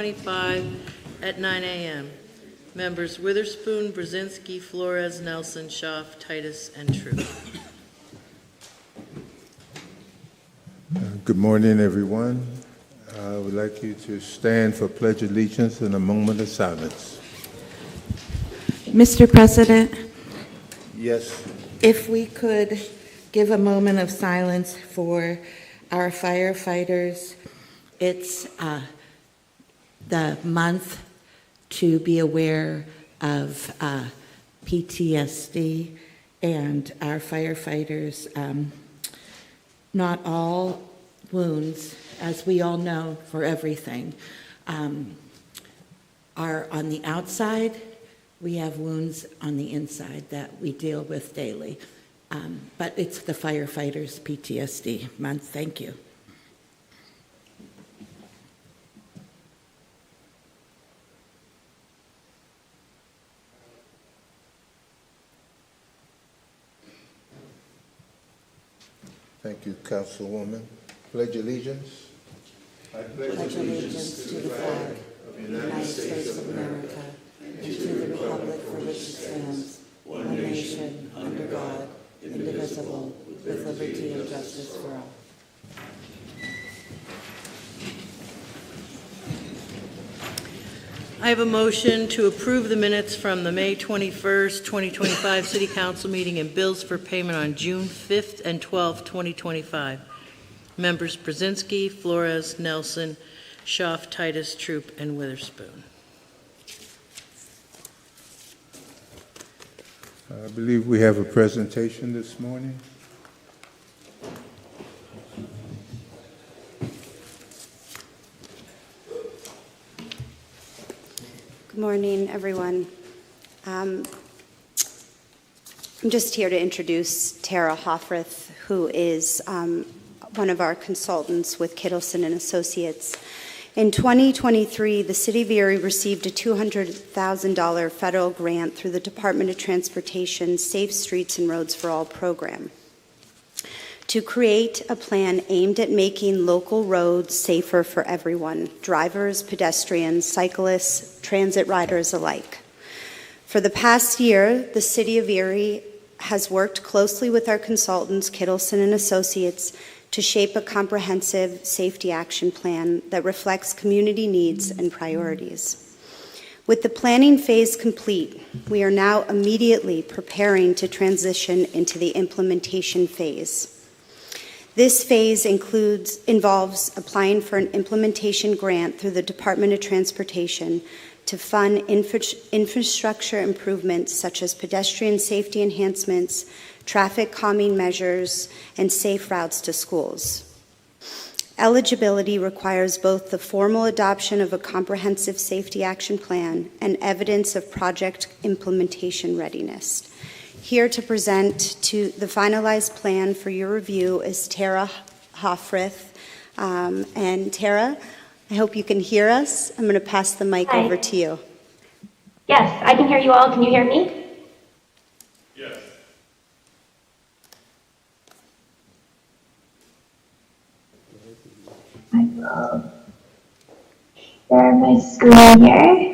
2025 at 9 a.m. Members Witherspoon, Brzezinski, Flores, Nelson, Schaaf, Titus, and Troop. Good morning, everyone. I would like you to stand for Pledge of Allegiance in a moment of silence. Mr. President, Yes. if we could give a moment of silence for our firefighters. It's the month to be aware of PTSD, and our firefighters, not all wounds, as we all know, for everything, are on the outside. We have wounds on the inside that we deal with daily. But it's the firefighters' PTSD month. Thank you. Thank you, Councilwoman. Pledge allegiance. I Pledge allegiance to the flag of the United States of America and to the republic for which it stands, one nation, under God, indivisible, with liberty and justice for all. I have a motion to approve the minutes from the May 21st, 2025 City Council meeting and bills for payment on June 5th and 12th, 2025. Members Brzezinski, Flores, Nelson, Schaaf, Titus, Troop, and Witherspoon. I believe we have a presentation this morning. Good morning, everyone. I'm just here to introduce Tara Hoffreth, who is one of our consultants with Kittleson and Associates. In 2023, the City of Erie received a $200,000 federal grant through the Department of Transportation's Safe Streets and Roads for All program to create a plan aimed at making local roads safer for everyone, drivers, pedestrians, cyclists, transit riders alike. For the past year, the City of Erie has worked closely with our consultants, Kittleson and Associates, to shape a comprehensive safety action plan that reflects community needs and priorities. With the planning phase complete, we are now immediately preparing to transition into the implementation phase. This phase involves applying for an implementation grant through the Department of Transportation to fund infrastructure improvements such as pedestrian safety enhancements, traffic calming measures, and safe routes to schools. Eligibility requires both the formal adoption of a comprehensive safety action plan and evidence of project implementation readiness. Here to present to the finalized plan for your review is Tara Hoffreth. And Tara, I hope you can hear us. I'm going to pass the mic over to you. Yes, I can hear you all. Can you hear me? Yes. I will share my screen here.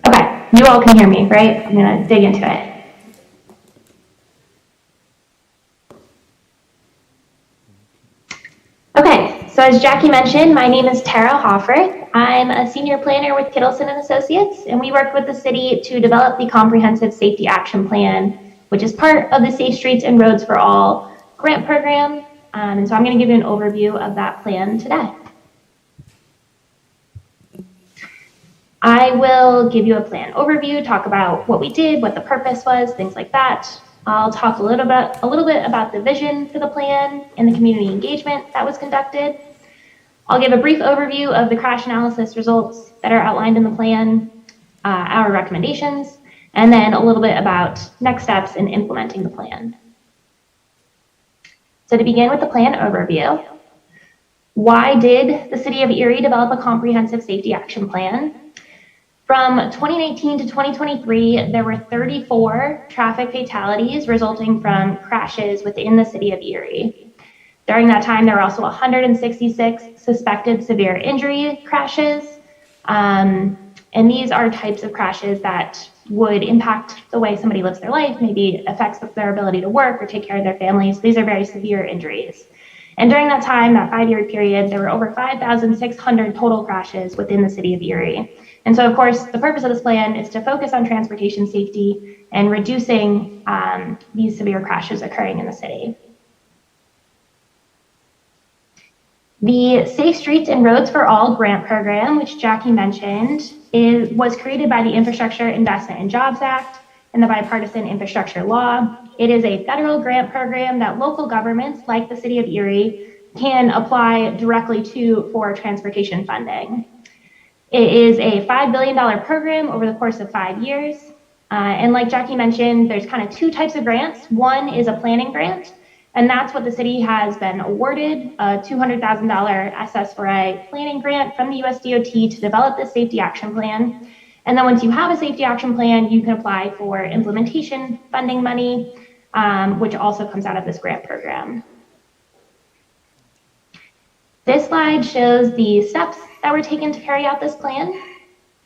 Okay, you all can hear me, right? I'm going to dig into it. Okay, so as Jackie mentioned, my name is Tara Hoffreth. I'm a senior planner with Kittleson and Associates, and we work with the city to develop the comprehensive safety action plan, which is part of the Safe Streets and Roads for All grant program. And so I'm going to give you an overview of that plan today. I will give you a plan overview, talk about what we did, what the purpose was, things like that. I'll talk a little bit about the vision for the plan and the community engagement that was conducted. I'll give a brief overview of the crash analysis results that are outlined in the plan, our recommendations, and then a little bit about next steps in implementing the plan. So to begin with the plan overview, why did the City of Erie develop a comprehensive safety action plan? From 2019 to 2023, there were 34 traffic fatalities resulting from crashes within the city of Erie. During that time, there were also 166 suspected severe injury crashes. And these are types of crashes that would impact the way somebody lives their life, maybe affects their ability to work or take care of their families. These are very severe injuries. And during that time, that 5-year period, there were over 5,600 total crashes within the city of Erie. And so, of course, the purpose of this plan is to focus on transportation safety and reducing these severe crashes occurring in the city. The Safe Streets and Roads for All grant program, which Jackie mentioned, was created by the Infrastructure Investment and Jobs Act and the Bipartisan Infrastructure Law. It is a federal grant program that local governments, like the city of Erie, can apply directly to for transportation funding. It is a $5 billion program over the course of 5 years. And like Jackie mentioned, there's kind of 2 types of grants. One is a planning grant, and that's what the city has been awarded, a $200,000 SS4I planning grant from the USDOT to develop this safety action plan. And then once you have a safety action plan, you can apply for implementation funding money, which also comes out of this grant program. This slide shows the steps that were taken to carry out this plan.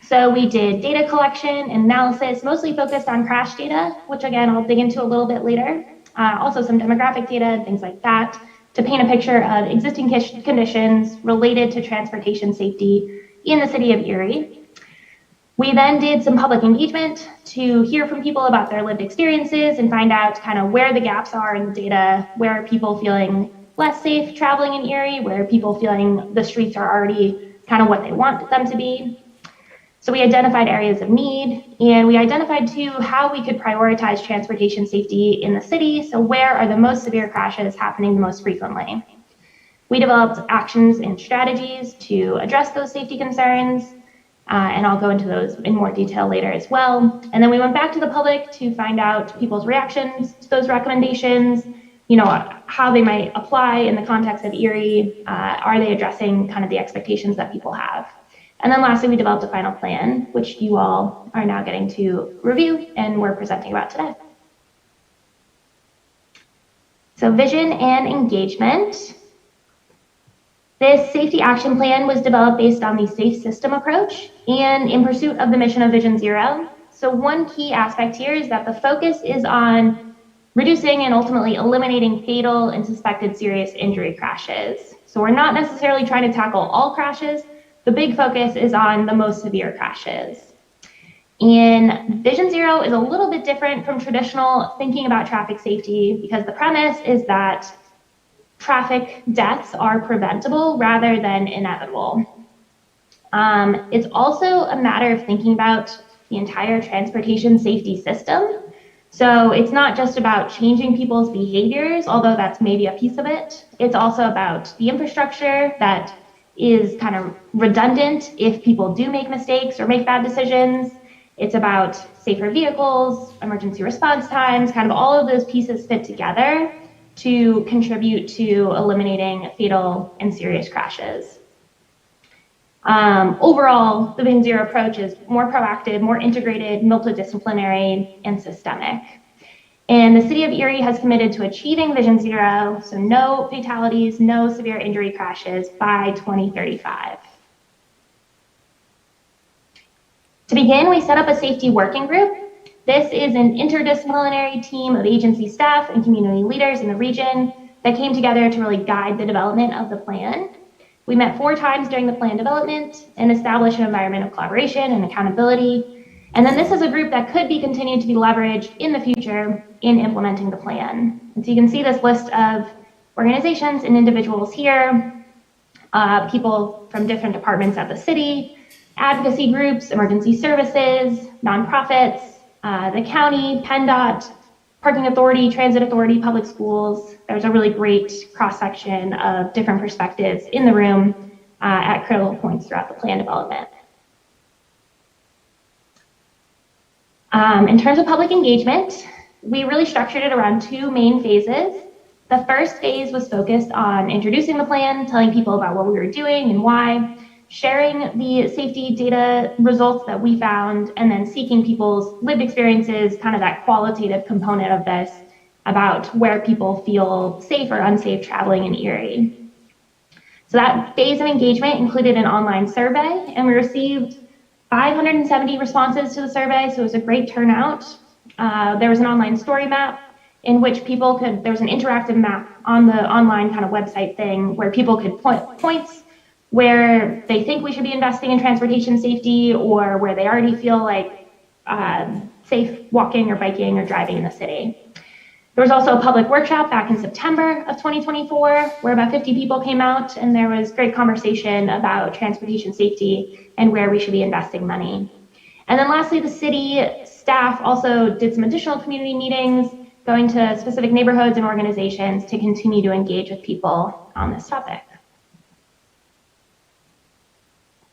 So we did data collection and analysis, mostly focused on crash data, which again, I'll dig into a little bit later. Also some demographic data and things like that to paint a picture of existing conditions related to transportation safety in the city of Erie. We then did some public engagement to hear from people about their lived experiences and find out kind of where the gaps are in the data, where are people feeling less safe traveling in Erie, where are people feeling the streets are already kind of what they want them to be. So we identified areas of need, and we identified too how we could prioritize transportation safety in the city. So where are the most severe crashes happening the most frequently? We developed actions and strategies to address those safety concerns, and I'll go into those in more detail later as well. And then we went back to the public to find out people's reactions to those recommendations, you know, how they might apply in the context of Erie. Are they addressing kind of the expectations that people have? And then lastly, we developed a final plan, which you all are now getting to review and we're presenting about today. So vision and engagement. This safety action plan was developed based on the safe system approach and in pursuit of the mission of Vision Zero. So one key aspect here is that the focus is on reducing and ultimately eliminating fatal and suspected serious injury crashes. So we're not necessarily trying to tackle all crashes. The big focus is on the most severe crashes. And Vision Zero is a little bit different from traditional thinking about traffic safety because the premise is that traffic deaths are preventable rather than inevitable. It's also a matter of thinking about the entire transportation safety system. So it's not just about changing people's behaviors, although that's maybe a piece of it. It's also about the infrastructure that is kind of redundant if people do make mistakes or make bad decisions. It's about safer vehicles, emergency response times, kind of all of those pieces fit together to contribute to eliminating fatal and serious crashes. Overall, the Vision Zero approach is more proactive, more integrated, multidisciplinary, and systemic. And the city of Erie has committed to achieving Vision Zero, so no fatalities, no severe injury crashes by 2035. To begin, we set up a safety working group. This is an interdisciplinary team of agency staff and community leaders in the region that came together to really guide the development of the plan. We met 4 times during the plan development and established an environment of collaboration and accountability. And then this is a group that could be continued to be leveraged in the future in implementing the plan. And so you can see this list of organizations and individuals here, people from different departments at the city, advocacy groups, emergency services, nonprofits, the county, PennDOT, Parking Authority, Transit Authority, public schools. There's a really great cross-section of different perspectives in the room at critical points throughout the plan development. In terms of public engagement, we really structured it around 2 main phases. The first phase was focused on introducing the plan, telling people about what we were doing and why, sharing the safety data results that we found, and then seeking people's lived experiences, kind of that qualitative component of this about where people feel safe or unsafe traveling in Erie. So that phase of engagement included an online survey, and we received 570 responses to the survey, so it was a great turnout. There was an online story map in which people could, there was an interactive map on the online kind of website thing where people could point points where they think we should be investing in transportation safety or where they already feel like safe walking or biking or driving in the city. There was also a public workshop back in September of 2024 where about 50 people came out, and there was great conversation about transportation safety and where we should be investing money. And then lastly, the city staff also did some additional community meetings, going to specific neighborhoods and organizations to continue to engage with people on this topic.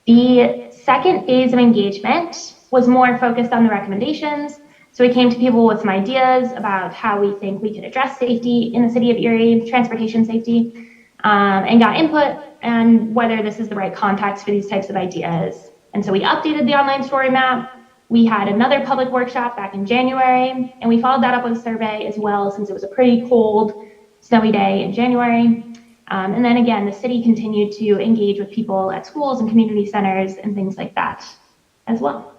The second phase of engagement was more focused on the recommendations. So we came to people with some ideas about how we think we could address safety in the city of Erie, transportation safety, and got input and whether this is the right context for these types of ideas. And so we updated the online story map. We had another public workshop back in January, and we followed that up with a survey as well, since it was a pretty cold, snowy day in January. And then again, the city continued to engage with people at schools and community centers and things like that as well.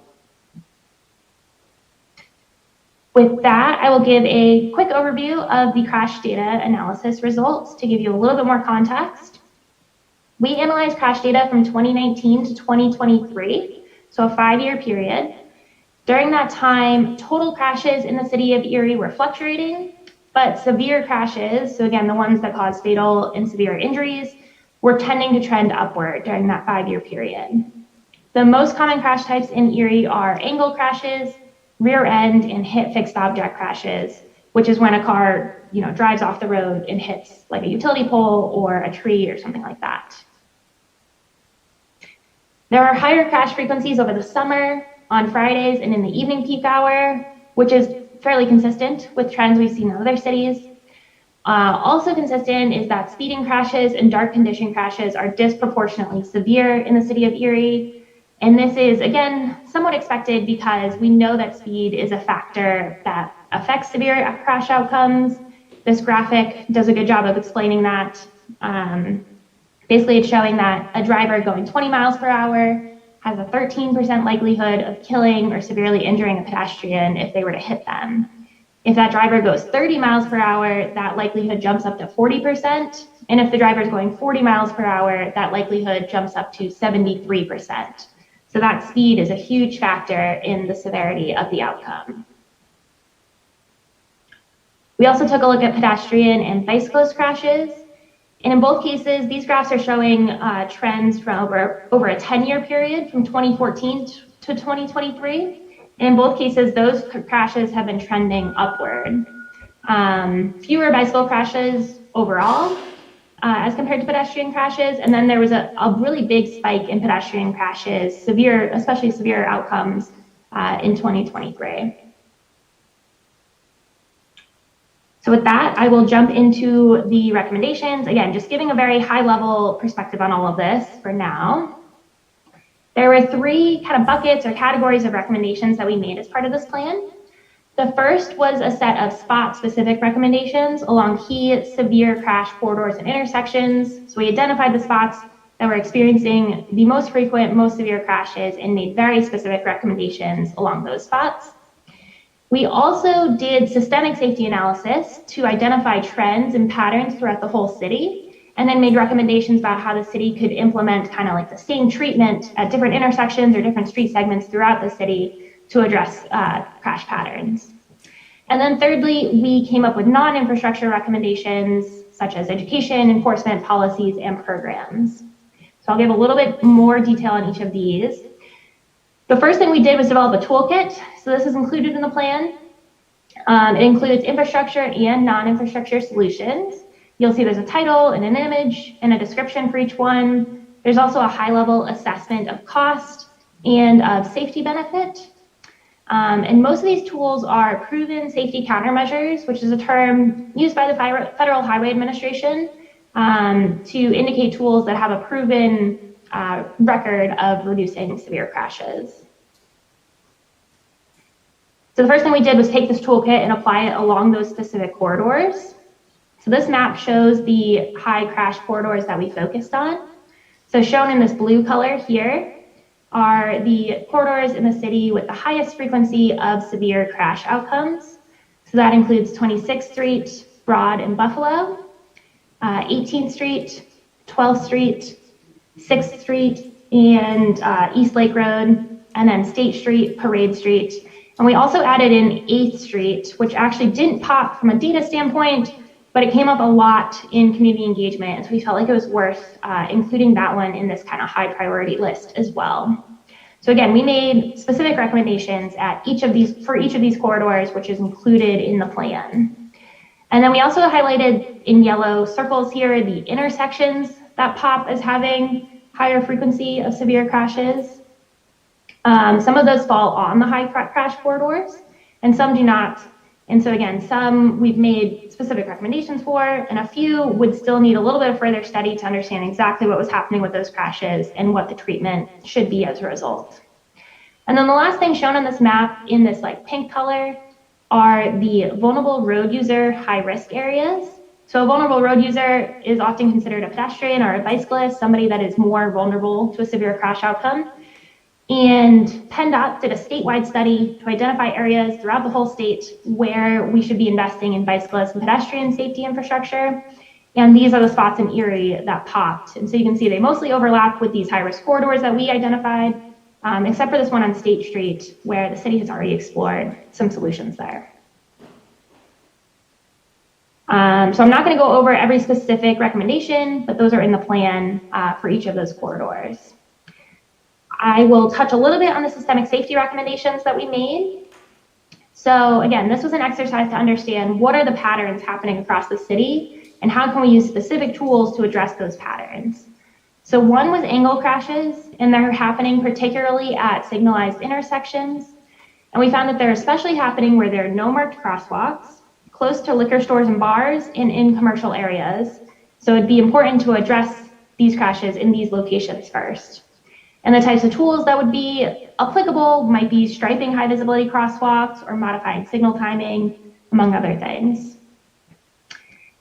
With that, I will give a quick overview of the crash data analysis results to give you a little bit more context. We analyzed crash data from 2019 to 2023, so a 5-year period. During that time, total crashes in the city of Erie were fluctuating, but severe crashes, so again, the ones that cause fatal and severe injuries, were tending to trend upward during that 5-year period. The most common crash types in Erie are angle crashes, rear end, and hit fixed object crashes, which is when a car, drives off the road and hits like a utility pole or a tree or something like that. There are higher crash frequencies over the summer, on Fridays, and in the evening peak hour, which is fairly consistent with trends we've seen in other cities. Also consistent is that speeding crashes and dark condition crashes are disproportionately severe in the city of Erie. And this is, again, somewhat expected because we know that speed is a factor that affects severe crash outcomes. This graphic does a good job of explaining that. Basically, it's showing that a driver going 20 miles per hour has a 13% likelihood of killing or severely injuring a pedestrian if they were to hit them. If that driver goes 30 miles per hour, that likelihood jumps up to 40%. And if the driver is going 40 miles per hour, that likelihood jumps up to 73%. So that speed is a huge factor in the severity of the outcome. We also took a look at pedestrian and bicyclist crashes. And in both cases, these graphs are showing trends from over a 10-year period from 2014 to 2023. And in both cases, those crashes have been trending upward. Fewer bicycle crashes overall as compared to pedestrian crashes. And then there was a really big spike in pedestrian crashes, especially severe outcomes in 2023. So with that, I will jump into the recommendations. Again, just giving a very high level perspective on all of this for now. There were 3 kind of buckets or categories of recommendations that we made as part of this plan. The first was a set of spot-specific recommendations along key severe crash corridors and intersections. So we identified the spots that were experiencing the most frequent, most severe crashes and made very specific recommendations along those spots. We also did systemic safety analysis to identify trends and patterns throughout the whole city, and then made recommendations about how the city could implement kind of like the same treatment at different intersections or different street segments throughout the city to address crash patterns. And then thirdly, we came up with non-infrastructure recommendations such as education, enforcement, policies, and programs. So I'll give a little bit more detail on each of these. The first thing we did was develop a toolkit. So this is included in the plan. It includes infrastructure and non-infrastructure solutions. You'll see there's a title and an image and a description for each one. There's also a high-level assessment of cost and of safety benefit. And most of these tools are proven safety countermeasures, which is a term used by the Federal Highway Administration to indicate tools that have a proven record of reducing severe crashes. So the first thing we did was take this toolkit and apply it along those specific corridors. So this map shows the high crash corridors that we focused on. So shown in this blue color here are the corridors in the city with the highest frequency of severe crash outcomes. So that includes 26th Street, Broad, and Buffalo, 18th Street, 12th Street, 6th Street, and East Lake Road, and then State Street, Parade Street. And we also added in 8th Street, which actually didn't pop from a data standpoint, but it came up a lot in community engagement, and so we felt like it was worth including that one in this kind of high priority list as well. So again, we made specific recommendations for each of these corridors, which is included in the plan. And then we also highlighted in yellow circles here the intersections that pop as having higher frequency of severe crashes. Some of those fall on the high crash corridors, and some do not. And so again, some we've made specific recommendations for, and a few would still need a little bit of further study to understand exactly what was happening with those crashes and what the treatment should be as a result. And then the last thing shown on this map in this like pink color are the vulnerable road user high risk areas. So a vulnerable road user is often considered a pedestrian or a bicyclist, somebody that is more vulnerable to a severe crash outcome. And PennDOT did a statewide study to identify areas throughout the whole state where we should be investing in bicyclist and pedestrian safety infrastructure. And these are the spots in Erie that popped. And so you can see they mostly overlap with these high-risk corridors that we identified, except for this one on State Street, where the city has already explored some solutions there. So I'm not going to go over every specific recommendation, but those are in the plan for each of those corridors. I will touch a little bit on the systemic safety recommendations that we made. So again, this was an exercise to understand what are the patterns happening across the city and how can we use specific tools to address those patterns. So one was angle crashes, and they're happening particularly at signalized intersections. And we found that they're especially happening where there are no marked crosswalks, close to liquor stores and bars, and in commercial areas. So it'd be important to address these crashes in these locations first. And the types of tools that would be applicable might be striping high visibility crosswalks or modifying signal timing, among other things.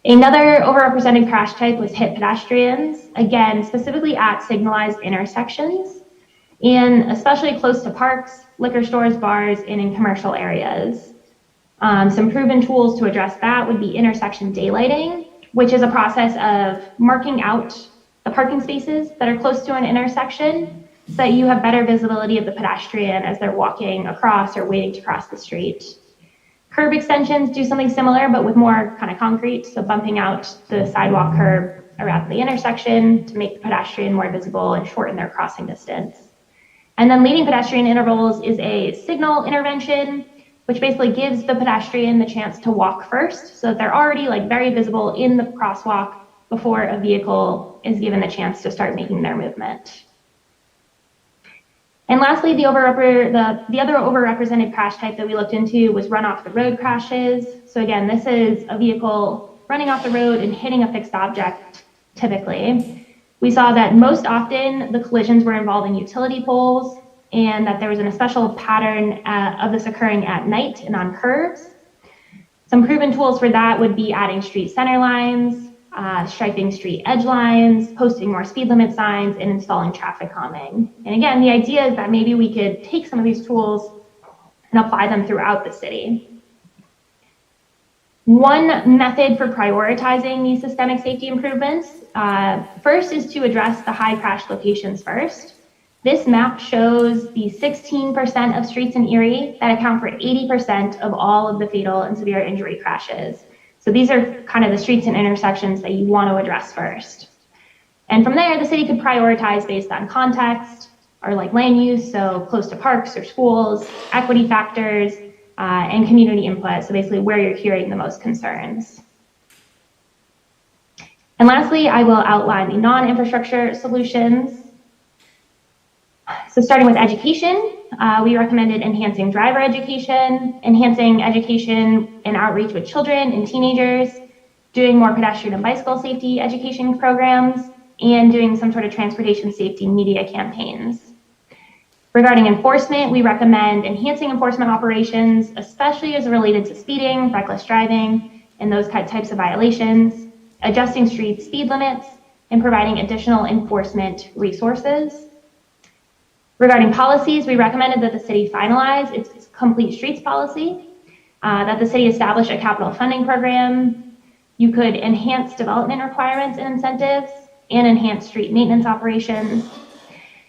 Another overrepresented crash type was hit pedestrians, again, specifically at signalized intersections, and especially close to parks, liquor stores, bars, and in commercial areas. Some proven tools to address that would be intersection daylighting, which is a process of marking out the parking spaces that are close to an intersection so that you have better visibility of the pedestrian as they're walking across or waiting to cross the street. Curb extensions do something similar, but with more kind of concrete, so bumping out the sidewalk curb around the intersection to make the pedestrian more visible and shorten their crossing distance. And then leading pedestrian intervals is a signal intervention, which basically gives the pedestrian the chance to walk first, so that they're already like very visible in the crosswalk before a vehicle is given the chance to start making their movement. And lastly, the other overrepresented crash type that we looked into was run off the road crashes. So again, this is a vehicle running off the road and hitting a fixed object, typically. We saw that most often the collisions were involving utility poles, and that there was a special pattern of this occurring at night and on curves. Some proven tools for that would be adding street center lines, striping street edge lines, posting more speed limit signs, and installing traffic calming. And again, the idea is that maybe we could take some of these tools and apply them throughout the city. One method for prioritizing these systemic safety improvements, first is to address the high crash locations first. This map shows the 16% of streets in Erie that account for 80% of all of the fatal and severe injury crashes. So these are kind of the streets and intersections that you want to address first. And from there, the city could prioritize based on context or like land use, so close to parks or schools, equity factors, and community input, so basically where you're hearing the most concerns. And lastly, I will outline the non-infrastructure solutions. So starting with education, we recommended enhancing driver education, enhancing education and outreach with children and teenagers, doing more pedestrian and bicycle safety education programs, and doing some sort of transportation safety media campaigns. Regarding enforcement, we recommend enhancing enforcement operations, especially as related to speeding, reckless driving, and those types of violations, adjusting street speed limits, and providing additional enforcement resources. Regarding policies, we recommended that the city finalize its complete streets policy, that the city establish a capital funding program. You could enhance development requirements and incentives, and enhance street maintenance operations.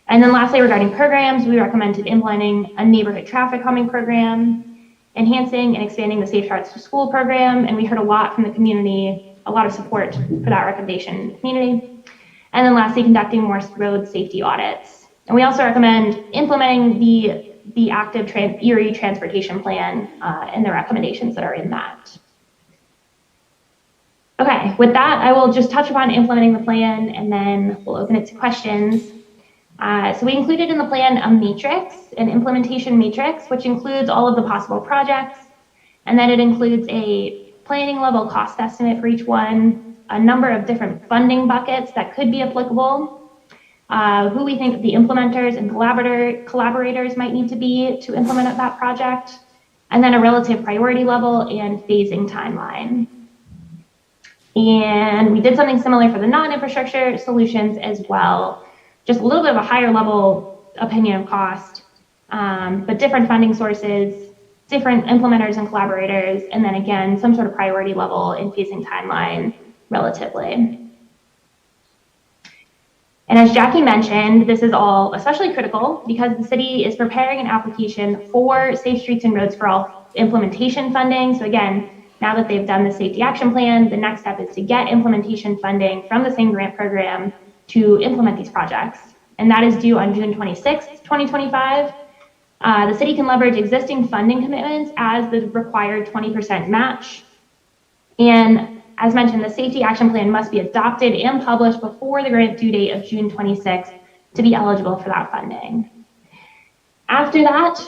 And then lastly, regarding programs, we recommended implementing a neighborhood traffic calming program, enhancing and expanding the Safe Starts to School program, and we heard a lot from the community, a lot of support for that recommendation in the community. And then lastly, conducting more road safety audits. And we also recommend implementing the active Erie transportation plan and the recommendations that are in that. Okay, with that, I will just touch upon implementing the plan and then we'll open it to questions. So we included in the plan a matrix, an implementation matrix, which includes all of the possible projects. And then it includes a planning level cost estimate for each one, a number of different funding buckets that could be applicable, who we think the implementers and collaborators might need to be to implement that project, and then a relative priority level and phasing timeline. And we did something similar for the non-infrastructure solutions as well. Just a little bit of a higher level opinion of cost, but different funding sources, different implementers and collaborators, and then again, some sort of priority level and phasing timeline relatively. And as Jackie mentioned, this is all especially critical because the city is preparing an application for Safe Streets and Roads for All implementation funding. So again, now that they've done the safety action plan, the next step is to get implementation funding from the same grant program to implement these projects. And that is due on June 26th, 2025. The city can leverage existing funding commitments as the required 20% match. And as mentioned, the safety action plan must be adopted and published before the grant due date of June 26th to be eligible for that funding. After that,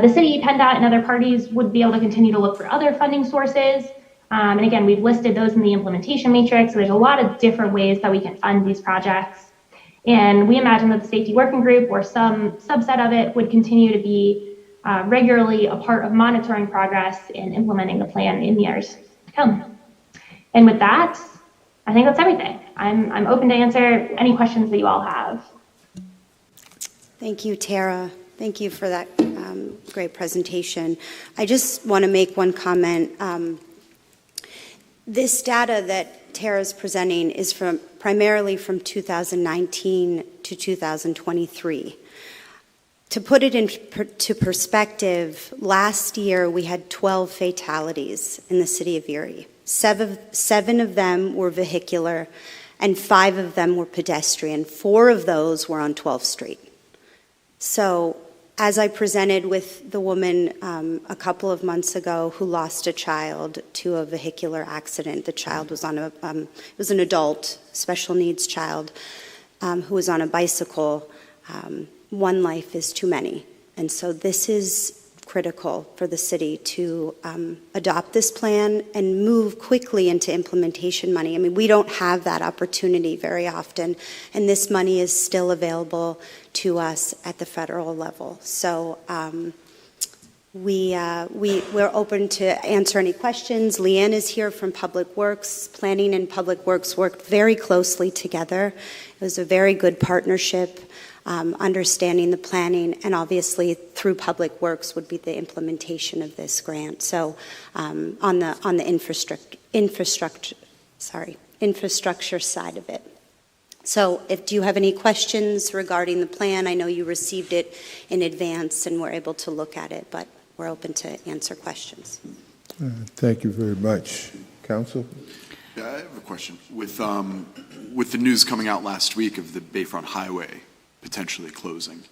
the city, PennDOT, and other parties would be able to continue to look for other funding sources. And again, we've listed those in the implementation matrix. So there's a lot of different ways that we can fund these projects. And we imagine that the safety working group or some subset of it would continue to be regularly a part of monitoring progress and implementing the plan in years to come. And with that, I think that's everything. I'm open to answer any questions that you all have. Thank you, Tara. Thank you for that great presentation. I just want to make one comment. This data that Tara's presenting is primarily from 2019 to 2023. To put it into perspective, last year we had 12 fatalities in the city of Erie. Seven of them were vehicular, and 5 of them were pedestrian. 4 of those were on 12th Street. So, as I presented with the woman a couple of months ago who lost a child to a vehicular accident, the child was on it was an adult, special needs child who was on a bicycle. One life is too many. And so this is critical for the city to adopt this plan and move quickly into implementation money. I mean, we don't have that opportunity very often, and this money is still available to us at the federal level. So we're open to answer any questions. Leanne is here from Public Works. Planning and Public Works worked very closely together. It was a very good partnership. Understanding the planning, and obviously through Public Works would be the implementation of this grant. So on the infrastructure side of it. So do you have any questions regarding the plan? I know you received it in advance and were able to look at it, but we're open to answer questions. Thank you very much. Council? Yeah, I have a question. With the news coming out last week of the Bayfront Highway potentially closing,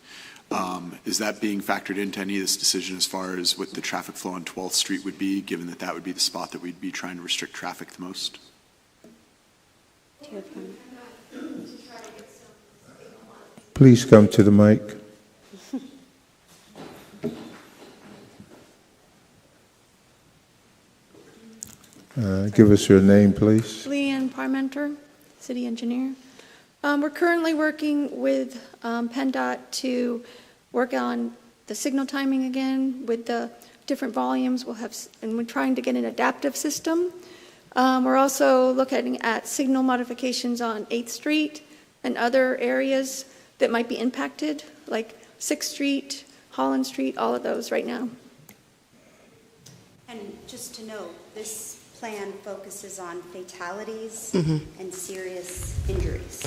is that being factored into any of this decision as far as what the traffic flow on 12th Street would be, given that that would be the spot that we'd be trying to restrict traffic the most? Please come to the mic. Give us your name, please. Leanne Parmenter, city engineer. We're currently working with PennDOT to work on the signal timing again with the different volumes. And we're trying to get an adaptive system. We're also looking at signal modifications on 8th Street and other areas that might be impacted, like 6th Street, Holland Street, all of those right now. And just to note, this plan focuses on fatalities and serious injuries.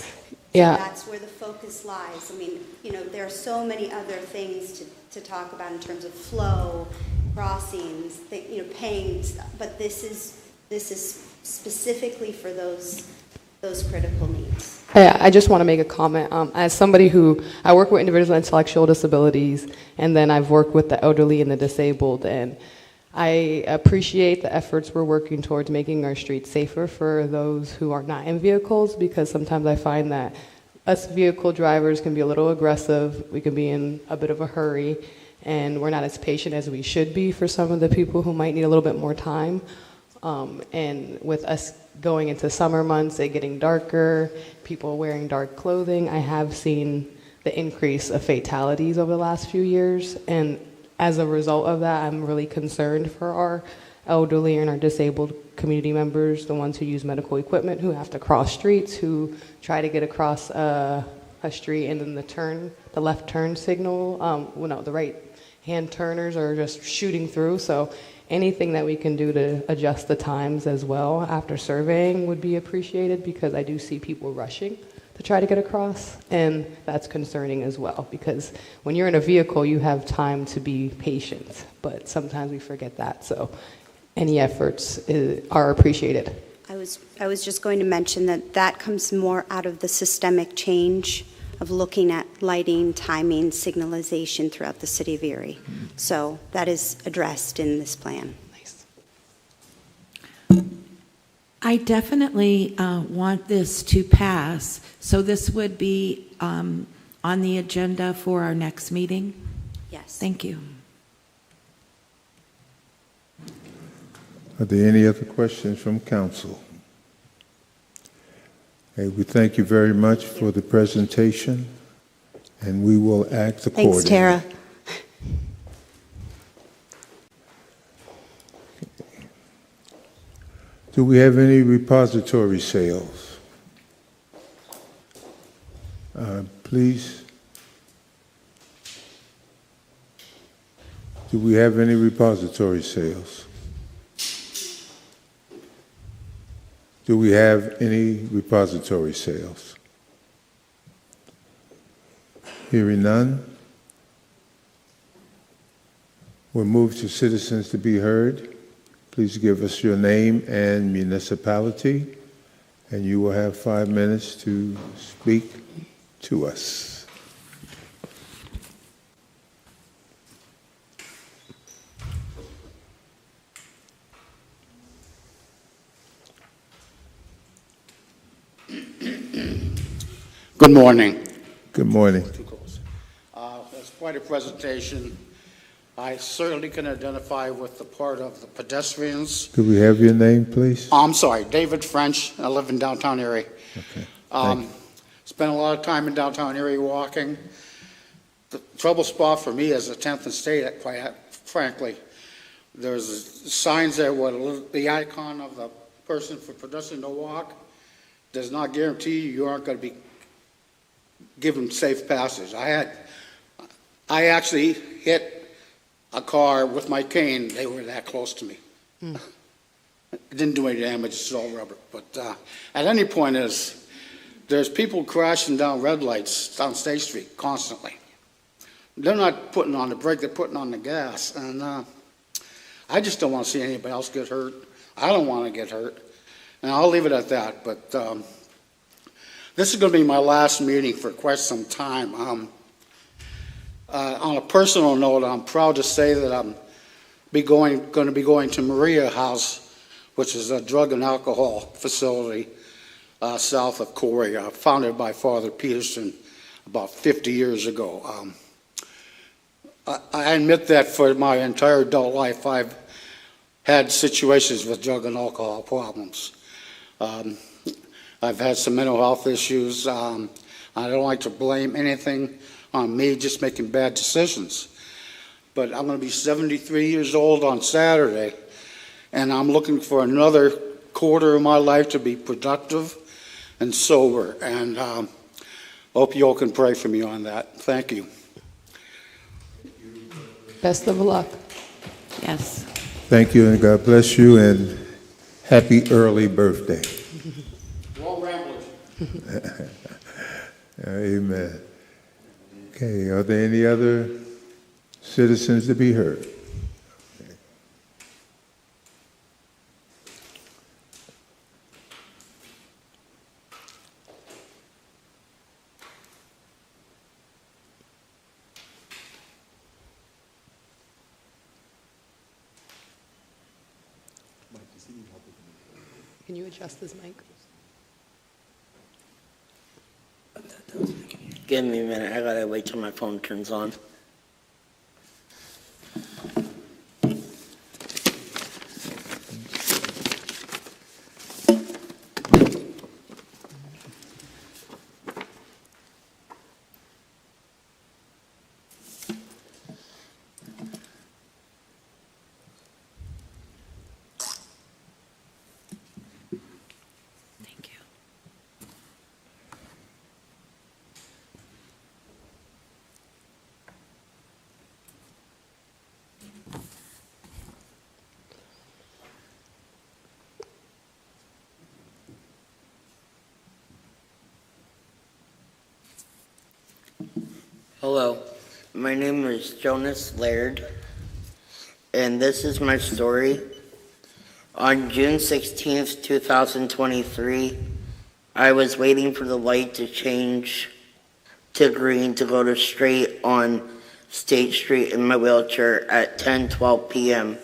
Yeah. So that's where the focus lies. I mean, there are so many other things to talk about in terms of flow, crossings, paying, but this is specifically for those critical needs. I just want to make a comment. As somebody I work with individuals with intellectual disabilities, and then I've worked with the elderly and the disabled, and I appreciate the efforts we're working towards making our streets safer for those who are not in vehicles, because sometimes I find that us vehicle drivers can be a little aggressive, we can be in a bit of a hurry, and we're not as patient as we should be for some of the people who might need a little bit more time. And with us going into summer months, it getting darker, people wearing dark clothing, I have seen the increase of fatalities over the last few years, and as a result of that, I'm really concerned for our elderly and our disabled community members, the ones who use medical equipment, who have to cross streets, who try to get across a street, and then the left turn signal, the right hand turners are just shooting through. So anything that we can do to adjust the times as well after surveying would be appreciated, because I do see people rushing to try to get across, and that's concerning as well, because when you're in a vehicle, you have time to be patient, but sometimes we forget that. So any efforts are appreciated. I was just going to mention that comes more out of the systemic change of looking at lighting, timing, signalization throughout the city of Erie. So that is addressed in this plan. I definitely want this to pass, so this would be on the agenda for our next meeting? Yes. Thank you. Are there any other questions from council? Okay, we thank you very much for the presentation, and we will act accordingly. Thanks, Tara. Do we have any repository sales? Please. Do we have any repository sales? Do we have any repository sales? Hearing none, we'll move to citizens to be heard. Please give us your name and municipality, and you will have 5 minutes to speak to us. Good morning. Good morning. That's quite a presentation. I certainly can identify with the part of the pedestrians. Could we have your name, please? I'm sorry, David French. I live in downtown Erie. Okay. Spent a lot of time in downtown Erie walking. The trouble spot for me is the 10th and State, quite frankly. There's signs there with the icon of the person for pedestrian to walk. Does not guarantee you aren't going to be given safe passage. I actually hit a car with my cane. They were that close to me. It didn't do any damage, it's all rubber. But at any point there's people crashing down red lights down State Street constantly. They're not putting on the brake, they're putting on the gas. And I just don't want to see anybody else get hurt. I don't want to get hurt. And I'll leave it at that. But this is going to be my last meeting for quite some time. On a personal note, I'm proud to say that I'm going to be going to Maria House, which is a drug and alcohol facility south of Corey, founded by Father Peterson about 50 years ago. I admit that for my entire adult life, I've had situations with drug and alcohol problems. I've had some mental health issues. I don't like to blame anything on me just making bad decisions. But I'm going to be 73 years old on Saturday, and I'm looking for another quarter of my life to be productive and sober. And hope you all can pray for me on that. Thank you. Best of luck. Yes. Thank you, and God bless you, and happy early birthday. Well rambled. Amen. Okay, are there any other citizens to be heard? Can you adjust this mic? Give me a minute. I gotta wait till my phone turns on. Thank you. Hello, my name is Jonas Laird, and this is my story. On June 16th, 2023, I was waiting for the light to change to green to go to straight on State Street in my wheelchair at 10:12 p.m.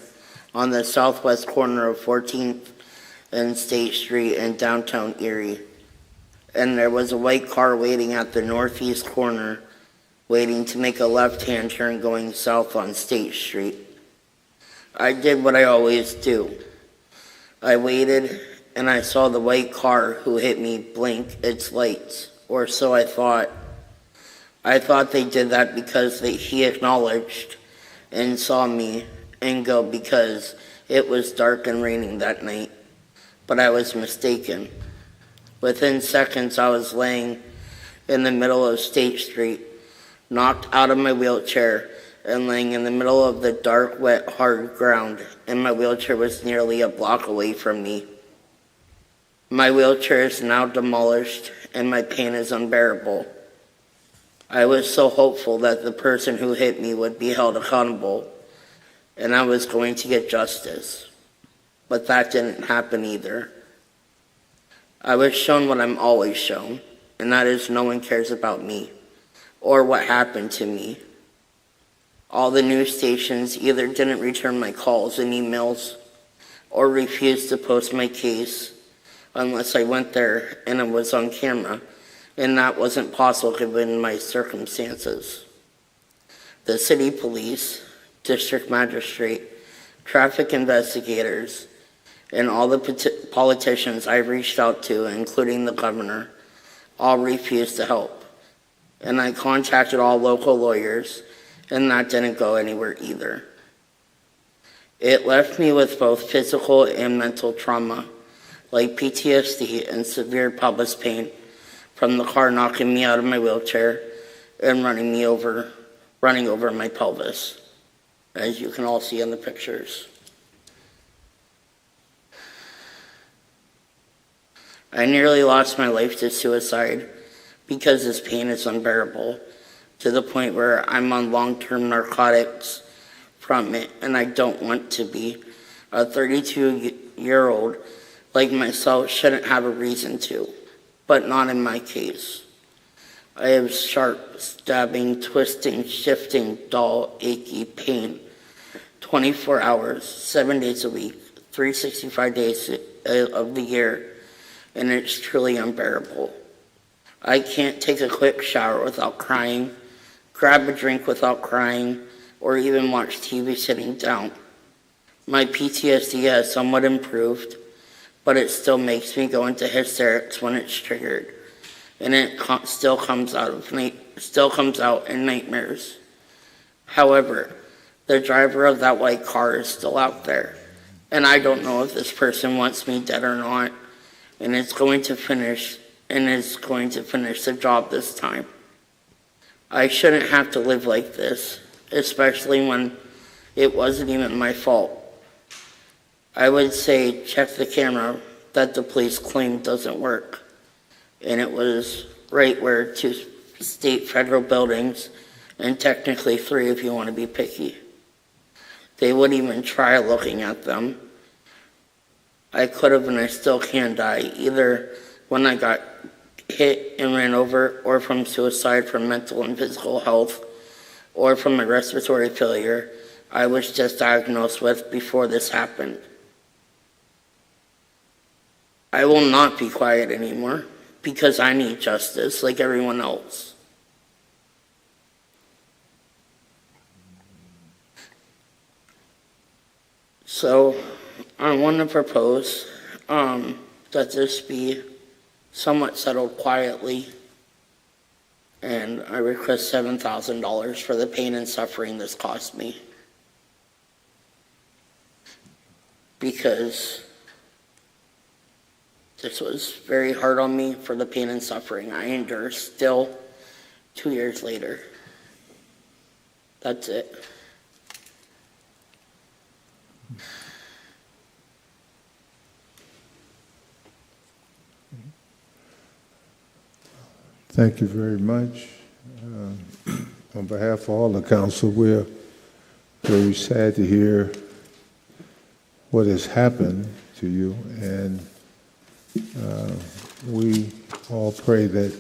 on the southwest corner of 14th and State Street in downtown Erie. And there was a white car waiting at the northeast corner, waiting to make a left-hand turn going south on State Street. I did what I always do. I waited, and I saw the white car who hit me blink its lights, or so I thought. I thought they did that because he acknowledged and saw me and go because it was dark and raining that night. But I was mistaken. Within seconds, I was laying in the middle of State Street, knocked out of my wheelchair, and laying in the middle of the dark, wet, hard ground, and my wheelchair was nearly a block away from me. My wheelchair is now demolished, and my pain is unbearable. I was so hopeful that the person who hit me would be held accountable, and I was going to get justice. But that didn't happen either. I was shown what I'm always shown, and that is no one cares about me or what happened to me. All the news stations either didn't return my calls and emails or refused to post my case unless I went there and it was on camera, and that wasn't possible given my circumstances. The city police, district magistrate, traffic investigators, and all the politicians I've reached out to, including the governor, all refused to help. And I contacted all local lawyers, and that didn't go anywhere either. It left me with both physical and mental trauma, like PTSD and severe pelvis pain from the car knocking me out of my wheelchair and running over my pelvis, as you can all see in the pictures. I nearly lost my life to suicide because this pain is unbearable, to the point where I'm on long-term narcotics from it, and I don't want to be. A 32-year-old like myself shouldn't have a reason to, but not in my case. I have sharp, stabbing, twisting, shifting, dull, achy pain, 24 hours, 7 days a week, 365 days of the year, and it's truly unbearable. I can't take a quick shower without crying, grab a drink without crying, or even watch TV sitting down. My PTSD has somewhat improved, but it still makes me go into hysterics when it's triggered, and it still comes out in nightmares. However, the driver of that white car is still out there, and I don't know if this person wants me dead or not, and is going to finish the job this time. I shouldn't have to live like this, especially when it wasn't even my fault. I would say check the camera that the police claim doesn't work, and it was right where 2 state federal buildings, and technically 3 if you want to be picky. They wouldn't even try looking at them. I could have and I still can die, either when I got hit and ran over, or from suicide from mental and physical health, or from a respiratory failure I was just diagnosed with before this happened. I will not be quiet anymore because I need justice like everyone else. So I want to propose that this be somewhat settled quietly, and I request $7,000 for the pain and suffering this cost me. Because this was very hard on me for the pain and suffering I endure still 2 years later. That's it. Thank you very much. On behalf of all the council, we're very sad to hear what has happened to you, and we all pray that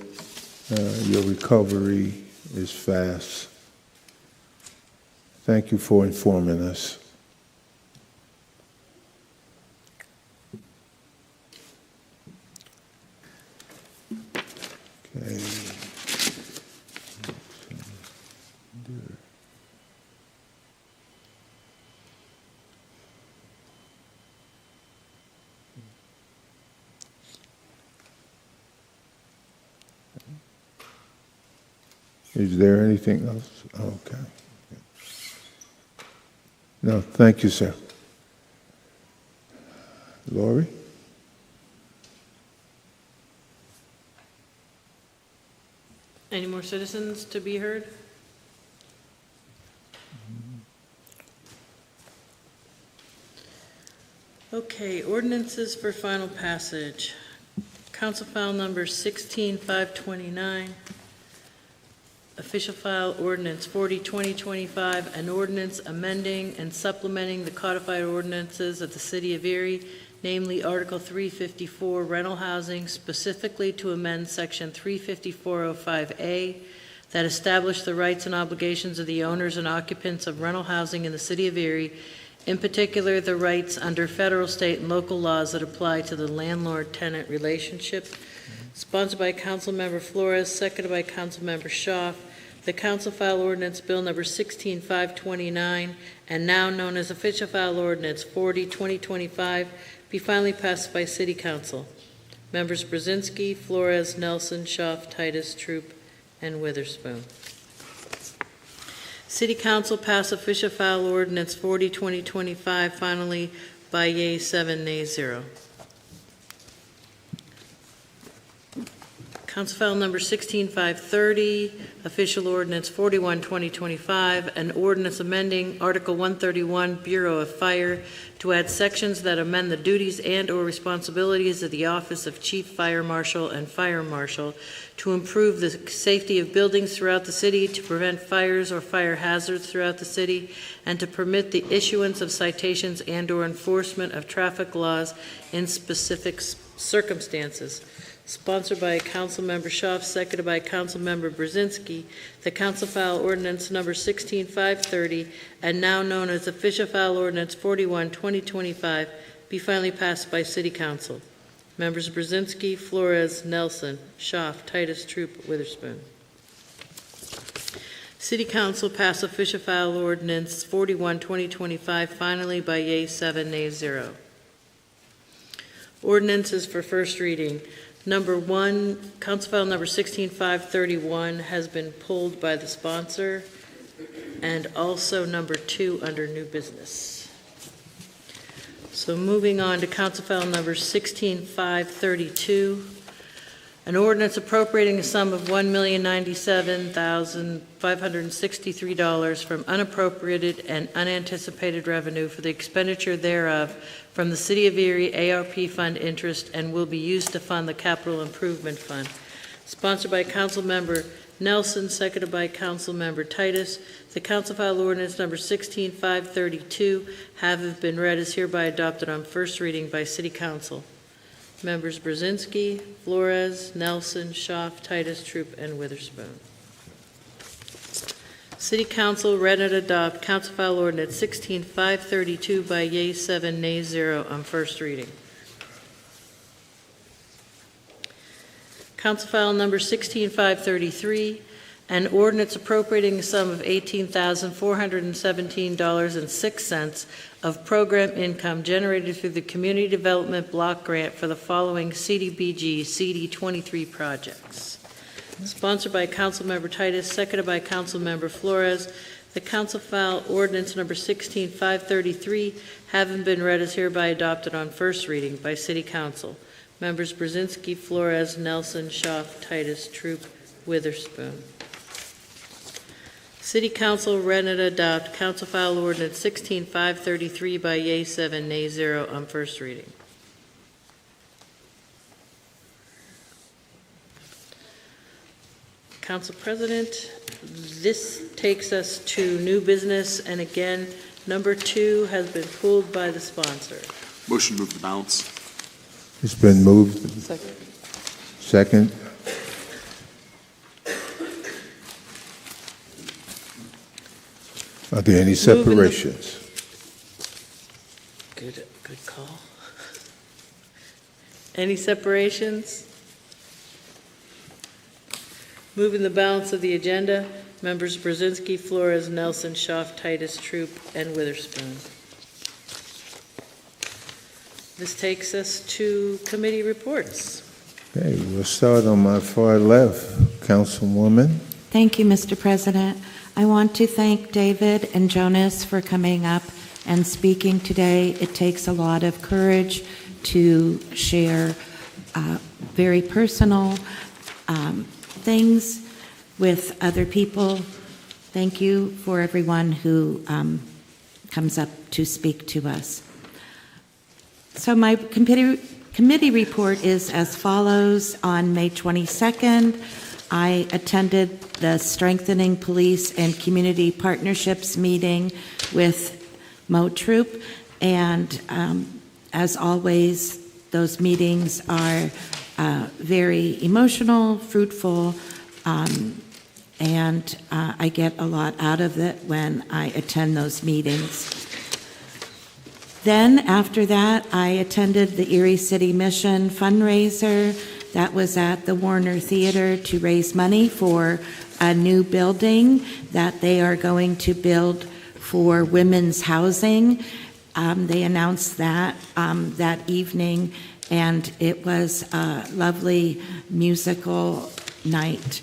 your recovery is fast. Thank you for informing us. Okay. Is there anything else? Okay. No, thank you, sir. Lori? Any more citizens to be heard? Okay, ordinances for final passage. Council file number 16529. Official file ordinance 40/2025, an ordinance amending and supplementing the codified ordinances of the City of Erie, namely Article 354 rental housing, specifically to amend Section 35405A that establish the rights and obligations of the owners and occupants of rental housing in the City of Erie, in particular the rights under federal, state, and local laws that apply to the landlord-tenant relationship. Sponsored by Councilmember Flores, seconded by Councilmember Schaaf. The Council File Ordinance Bill Number 16529, and now known as Official File Ordinance 40/2025, be finally passed by City Council. Members Brzezinski, Flores, Nelson, Schaaf, Titus, Troop, and Witherspoon. City Council pass Official File Ordinance 40/2025 finally by yeas 7, nays 0. Council File Number 16530, Official Ordinance 41/2025, an ordinance amending Article 131, Bureau of Fire, to add sections that amend the duties and/or responsibilities of the Office of Chief Fire Marshal and Fire Marshal to improve the safety of buildings throughout the city, to prevent fires or fire hazards throughout the city, and to permit the issuance of citations and/or enforcement of traffic laws in specific circumstances. Sponsored by Councilmember Schaaf, seconded by Councilmember Brzezinski, the Council File Ordinance Number 16530, and now known as Official File Ordinance 41/2025, be finally passed by City Council. Members Brzezinski, Flores, Nelson, Schaaf, Titus, Troop, Witherspoon. City Council pass Official File Ordinance 41/2025 finally by yeas 7, nays 0. Ordinances for first reading. Number 1, Council File Number 16531 has been pulled by the sponsor, and also number 2 under new business. So moving on to Council File Number 16532, an ordinance appropriating a sum of $1,097,563 from unappropriated and unanticipated revenue for the expenditure thereof from the City of Erie ARP Fund interest and will be used to fund the Capital Improvement Fund. Sponsored by Council Member Nelson, seconded by Council Member Titus. The Council File Ordinance Number 16532, having been read, is hereby adopted on first reading by City Council. Members Brzezinski, Flores, Nelson, Schaaf, Titus, Troop, and Witherspoon. City Council read and adopt Council File Ordinance 16532 by yeas 7, nays 0 on first reading. Council File Number 16533, an ordinance appropriating a sum of $18,417.06 of program income generated through the Community Development Block Grant for the following CDBG CD23 projects. Sponsored by Councilmember Titus, seconded by Councilmember Flores. The Council File Ordinance Number 16533, having been read, is hereby adopted on first reading by City Council. Members Brzezinski, Flores, Nelson, Schaaf, Titus, Troop, Witherspoon. City Council read and adopt Council File Ordinance 16533 by yeas 7, nays 0 on first reading. Council President, this takes us to new business, and again, number 2 has been pulled by the sponsor. Motion to move the balance. It's been moved. Second. Are there any separations? Good call. Any separations? Moving the balance of the agenda, members Brzezinski, Flores, Nelson, Schaaf, Titus, Troop, and Witherspoon. This takes us to committee reports. Okay, we'll start on my far left. Councilwoman. Thank you, Mr. President. I want to thank David and Jonas for coming up and speaking today. It takes a lot of courage to share very personal things with other people. Thank you for everyone who comes up to speak to us. So my committee report is as follows. On May 22nd, I attended the Strengthening Police and Community Partnerships meeting with Mo Troop, and as always, those meetings are very emotional, fruitful, and I get a lot out of it when I attend those meetings. Then, after that, I attended the Erie City Mission fundraiser that was at the Warner Theater to raise money for a new building that they are going to build for women's housing. They announced that that evening, and it was a lovely musical night.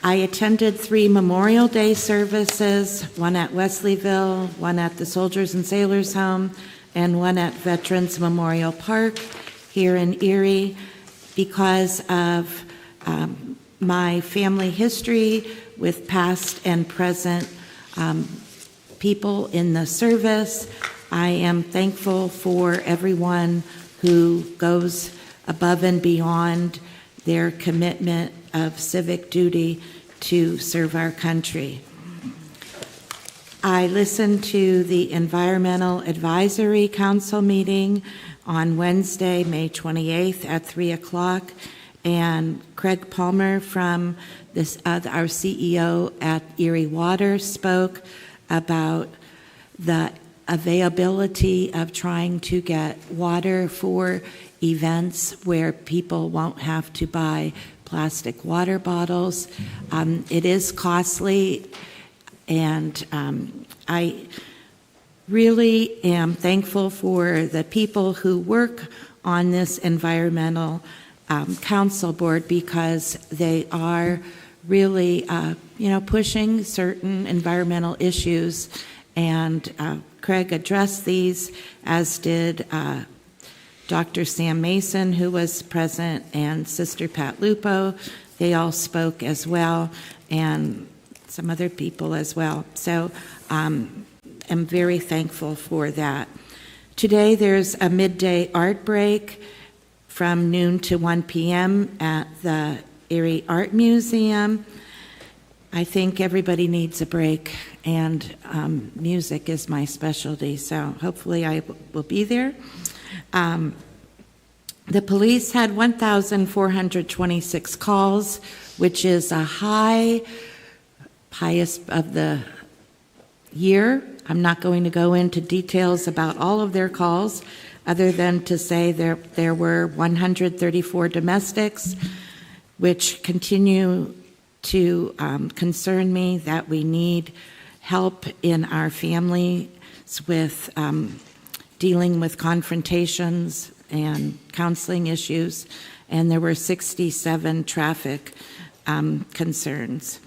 I attended 3 Memorial Day services, one at Wesleyville, one at the Soldiers and Sailors Home, and one at Veterans Memorial Park here in Erie. Because of my family history with past and present people in the service, I am thankful for everyone who goes above and beyond their commitment of civic duty to serve our country. I listened to the Environmental Advisory Council meeting on Wednesday, May 28th at 3 o'clock, and Craig Palmer from our CEO at Erie Water spoke about the availability of trying to get water for events where people won't have to buy plastic water bottles. It is costly, and I really am thankful for the people who work on this environmental council board, because they are really, pushing certain environmental issues. And Craig addressed these, as did Dr. Sam Mason, who was present, and Sister Pat Lupo. They all spoke as well, and some other people as well. So I'm very thankful for that. Today there's a midday art break from noon to 1 p.m. at the Erie Art Museum. I think everybody needs a break, and music is my specialty, so hopefully I will be there. The police had 1,426 calls, which is a highest of the year. I'm not going to go into details about all of their calls, other than to say there were 134 domestics, which continue to concern me, that we need help in our families with dealing with confrontations and counseling issues, and there were 67 traffic concerns.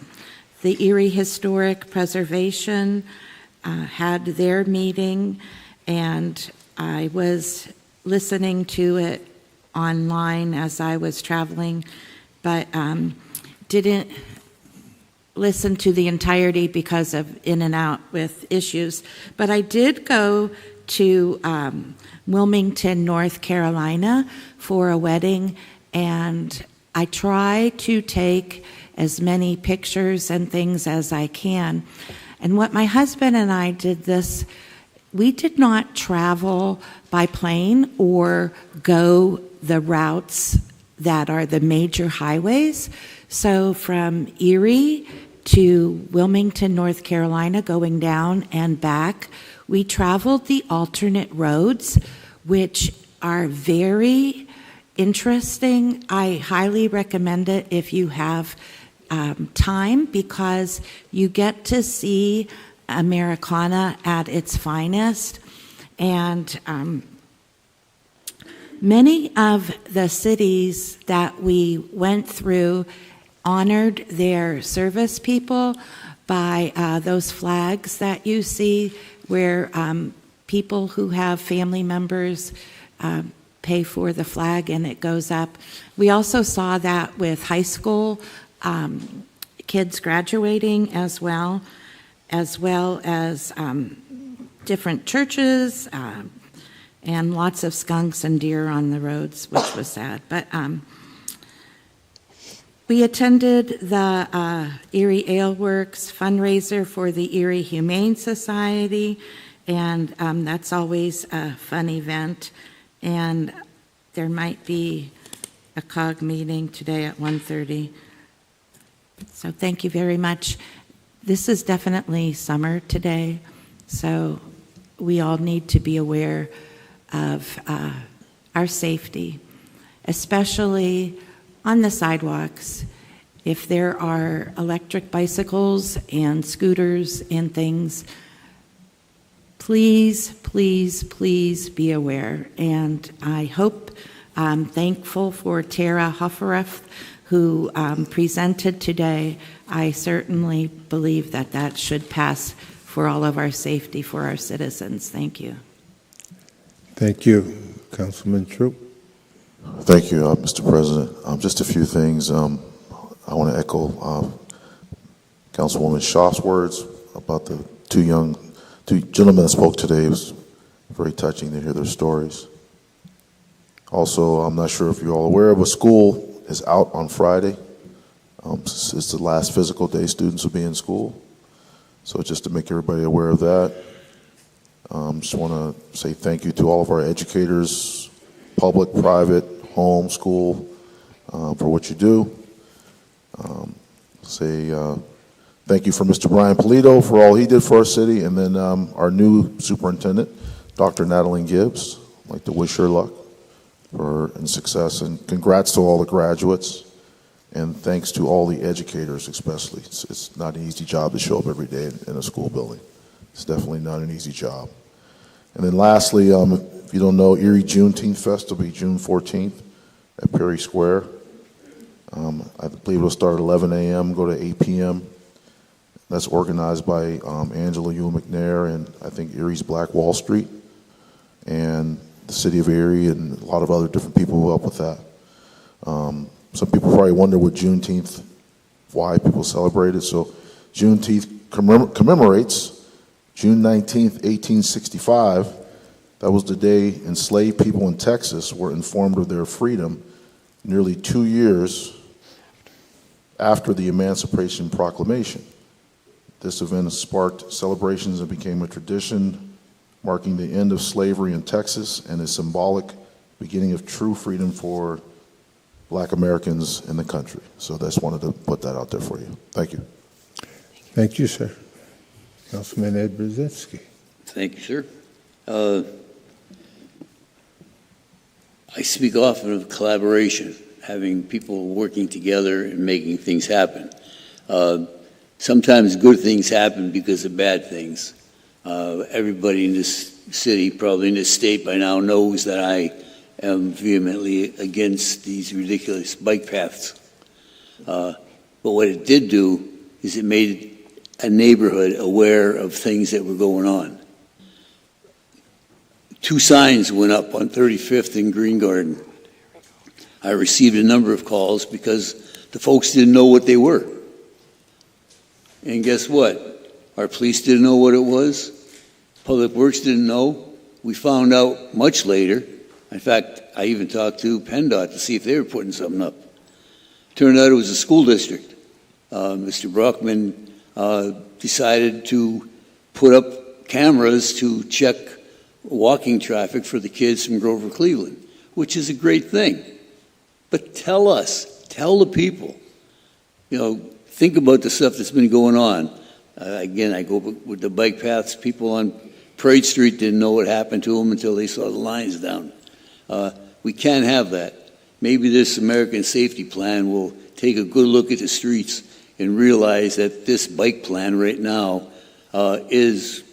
The Erie Historic Preservation had their meeting, and I was listening to it online as I was traveling, but didn't listen to the entirety because of in and out with issues. But I did go to Wilmington, North Carolina for a wedding, and I try to take as many pictures and things as I can. And what my husband and I did this, we did not travel by plane or go the routes that are the major highways. So from Erie to Wilmington, North Carolina, going down and back, we traveled the alternate roads, which are very interesting. I highly recommend it if you have time, because you get to see Americana at its finest. And many of the cities that we went through honored their service people by those flags that you see, where people who have family members pay for the flag and it goes up. We also saw that with high school kids graduating as well as different churches, and lots of skunks and deer on the roads, which was sad. But we attended the Erie Ale Works fundraiser for the Erie Humane Society, and that's always a fun event. And there might be a COG meeting today at 1:30. So thank you very much. This is definitely summer today, so we all need to be aware of our safety, especially on the sidewalks. If there are electric bicycles and scooters and things, please, please, please be aware. And I hope, I'm thankful for Tara Hofferef, who presented today. I certainly believe that that should pass for all of our safety for our citizens. Thank you. Thank you. Councilman Troop. Thank you, Mr. President. Just a few things. I want to echo Councilwoman Schaaf's words about the two gentlemen that spoke today. It was very touching to hear their stories. Also, I'm not sure if you're all aware, but school is out on Friday. It's the last physical day students will be in school. So just to make everybody aware of that. Just want to say thank you to all of our educators, public, private, home, school, for what you do. Thank you for Mr. Brian Polito for all he did for our city, and then our new superintendent, Dr. Natalie Gibbs. I'd like to wish her luck and success, and congrats to all the graduates, and thanks to all the educators especially. It's not an easy job to show up every day in a school building. It's definitely not an easy job. And then lastly, if you don't know, Erie Juneteenth Fest will be June 14th at Perry Square. I believe it'll start at 11 a.m., go to 8 p.m. That's organized by Angela Ewell McNair and I think Erie's Black Wall Street and the city of Erie and a lot of other different people who help with that. Some people probably wonder what Juneteenth, why people celebrate it. So Juneteenth commemorates June 19th, 1865. That was the day enslaved people in Texas were informed of their freedom nearly 2 years after the Emancipation Proclamation. This event sparked celebrations and became a tradition, marking the end of slavery in Texas and a symbolic beginning of true freedom for Black Americans in the country. So I just wanted to put that out there for you. Thank you. Thank you, sir. Councilman Ed Brzezinski. Thank you, sir. I speak often of collaboration, having people working together and making things happen. Sometimes good things happen because of bad things. Everybody in this city, probably in this state by now, knows that I am vehemently against these ridiculous bike paths. But what it did do is it made a neighborhood aware of things that were going on. 2 signs went up on 35th and Green Garden. I received a number of calls because the folks didn't know what they were. And guess what? Our police didn't know what it was. Public Works didn't know. We found out much later. In fact, I even talked to PennDOT to see if they were putting something up. Turned out it was a school district. Mr. Brockman decided to put up cameras to check walking traffic for the kids from Grover Cleveland, which is a great thing. But tell us, tell the people, think about the stuff that's been going on. Again, I go with the bike paths. People on Parade Street didn't know what happened to them until they saw the lines down. We can't have that. Maybe this American Safety Plan will take a good look at the streets and realize that this bike plan right now is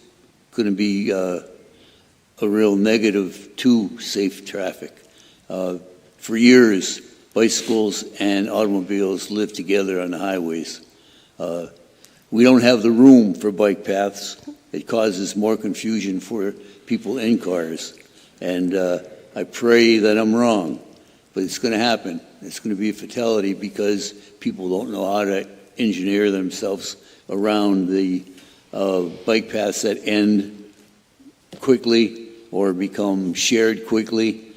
going to be a real negative to safe traffic. For years, bicycles and automobiles live together on the highways. We don't have the room for bike paths. It causes more confusion for people in cars. And I pray that I'm wrong, but it's going to happen. It's going to be a fatality because people don't know how to engineer themselves around the bike paths that end quickly or become shared quickly.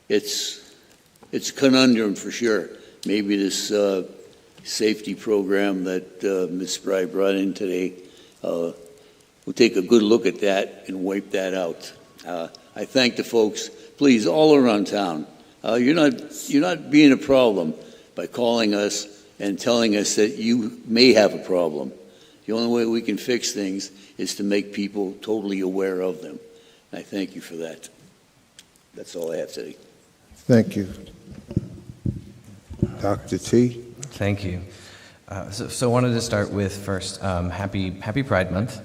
It's a conundrum for sure. Maybe this safety program that Ms. Spry brought in today will take a good look at that and wipe that out. I thank the folks, please, all around town. You're not being a problem by calling us and telling us that you may have a problem. The only way we can fix things is to make people totally aware of them. I thank you for that. That's all I have today. Thank you. Dr. T. Thank you. So I wanted to start with first, happy Pride Month.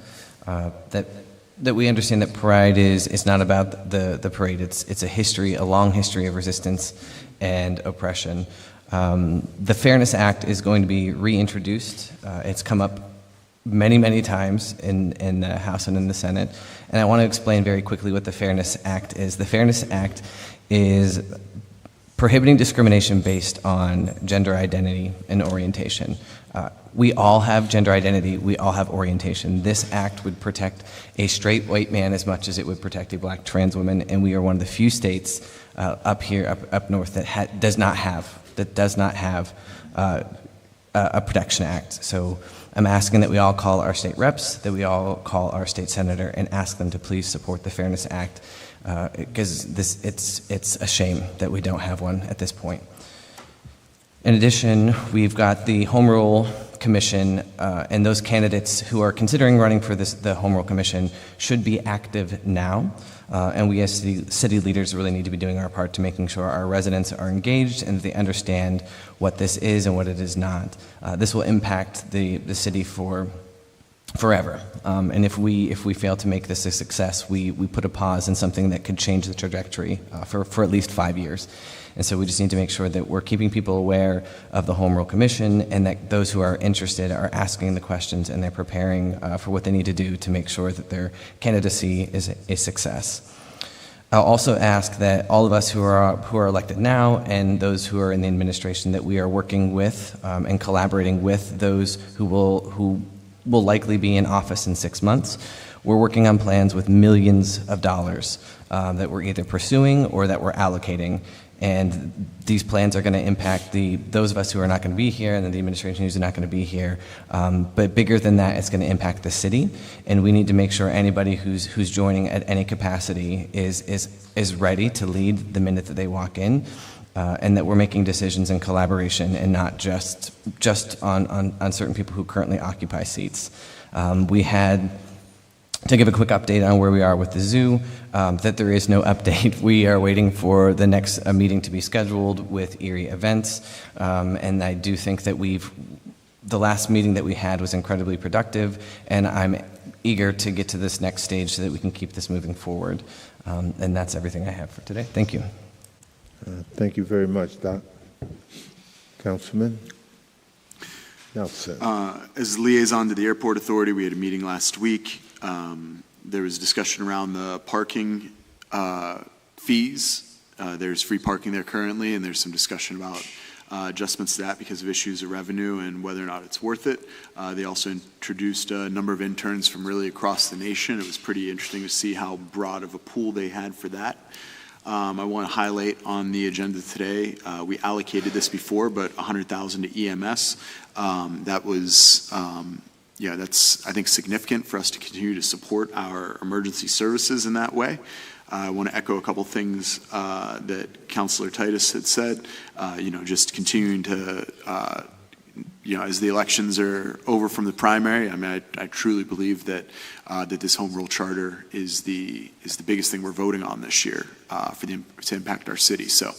That we understand that Pride is not about the parade. It's a history, a long history of resistance and oppression. The Fairness Act is going to be reintroduced. It's come up many times in the House and in the Senate. And I want to explain very quickly what the Fairness Act is. The Fairness Act is prohibiting discrimination based on gender identity and orientation. We all have gender identity, we all have orientation. This act would protect a straight white man as much as it would protect a black trans woman, and we are one of the few states up north that does not have a protection act. So I'm asking that we all call our state reps, that we all call our state senator, and ask them to please support the Fairness Act, because it's a shame that we don't have one at this point. In addition, we've got the Home Rule Commission, and those candidates who are considering running for the Home Rule Commission should be active now. And we as city leaders really need to be doing our part to making sure our residents are engaged and that they understand what this is and what it is not. This will impact the city for forever. And if we fail to make this a success, we put a pause in something that could change the trajectory for at least 5 years. And so we just need to make sure that we're keeping people aware of the Home Rule Commission, and that those who are interested are asking the questions and they're preparing for what they need to do to make sure that their candidacy is a success. I'll also ask that all of us who are elected now and those who are in the administration, that we are working with and collaborating with those who will likely be in office in 6 months. We're working on plans with millions of dollars that we're either pursuing or that we're allocating. And these plans are going to impact those of us who are not going to be here, and then the administration who's not going to be here. But bigger than that, it's going to impact the city. And we need to make sure anybody who's joining at any capacity is ready to lead the minute that they walk in. And that we're making decisions in collaboration and not just on certain people who currently occupy seats. We had, to give a quick update on where we are with the zoo, that there is no update. We are waiting for the next meeting to be scheduled with Erie Events, and I do think that the last meeting that we had was incredibly productive, and I'm eager to get to this next stage so that we can keep this moving forward. And that's everything I have for today. Thank you. Thank you very much, Doc. Councilman Nelson. As liaison to the Airport Authority, we had a meeting last week. There was discussion around the parking fees. There's free parking there currently, and there's some discussion about adjustments to that because of issues of revenue and whether or not it's worth it. They also introduced a number of interns from really across the nation. It was pretty interesting to see how broad of a pool they had for that. I want to highlight on the agenda today, we allocated this before, but $100,000 to EMS. That was, that's, I think, significant for us to continue to support our emergency services in that way. I want to echo a couple things that Councilor Titus had said, just continuing to, as the elections are over from the primary, I mean, I truly believe that that this home rule charter is the biggest thing we're voting on this year to impact our city. So,